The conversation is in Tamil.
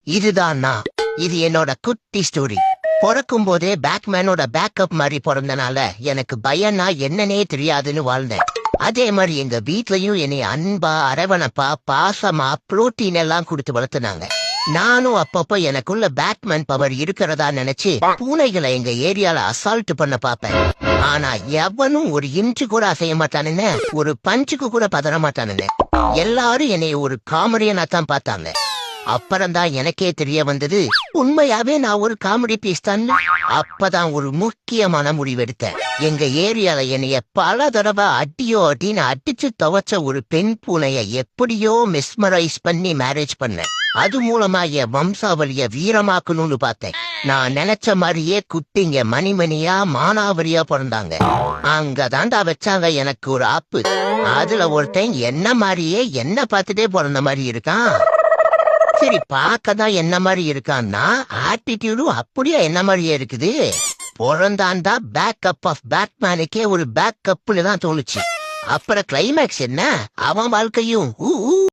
இதுதான் நான். இது என்னோட குட்டி ஸ்டோரி. பிறக்கும் போதே பேட்மேனோட பேக்கப் மாதிரி பிறந்தனால எனக்கு பயம்னா என்னன்னே தெரியாதுன்னு வாழ்ந்தேன். அதே மாதிரி எங்க வீட்லயும் என்னை அன்பா அரவணைப்பா பாசமா புரோட்டீன் எல்லாம் கொடுத்து வளர்த்துனாங்க. நானும் அப்பப்போ எனக்குள்ள பேட்மேன் பவர் இருக்கிறதா நினைச்சு பூனைகளை எங்க ஏரியால அசால்ட் பண்ண பாப்பேன். ஆனா எவனும் ஒரு இன்ச்சு கூட அசைய மாட்டானுன்னு, ஒரு பஞ்சுக்கு கூட பதற மாட்டானுன்னு எல்லாரும் என்னை ஒரு காமெடியனா தான் பார்த்தாங்க. அப்புறம்தான் எனக்கே தெரிய வந்தது, உண்மையாவே நான் ஒரு காமெடி பீஸ் தான். அப்பதான் ஒரு முக்கியமான முடிவெடுத்தேன். எங்க ஏரியால என்னைய பல தடவை அடியோ அடின்னு அடிச்சு துவைச்ச ஒரு பெண் பூனைய எப்படியோ மெஸ்மரைஸ் பண்ணி மேரேஜ் பண்ணேன். அது மூலமா என் வம்சாவளிய வீரமாக்கணும்னு பார்த்தேன். நான் நினைச்ச மாதிரியே குட்டிங்க மணிமணியா மானாவரியா பிறந்தாங்க. அங்கதான்டா வச்சாங்க எனக்கு ஒரு ஆப்பு. அதுல ஒருத்தன் என்ன மாதிரியே என்ன பார்த்துட்டே பிறந்த மாதிரி இருக்கான். சரி, பார்க்கதான் என்ன மாதிரி இருக்கான்னா ஆட்டிடியூடும் அப்படியே என்ன மாதிரியே இருக்குது. பிறந்தாண்டா பேக்கப் ஆஃப் பேட்மேனுக்கே ஒரு பேக்கப்னு தான் தோணுச்சு. அப்புறம் கிளைமேக்ஸ் என்ன, அவன் வாழ்க்கையும்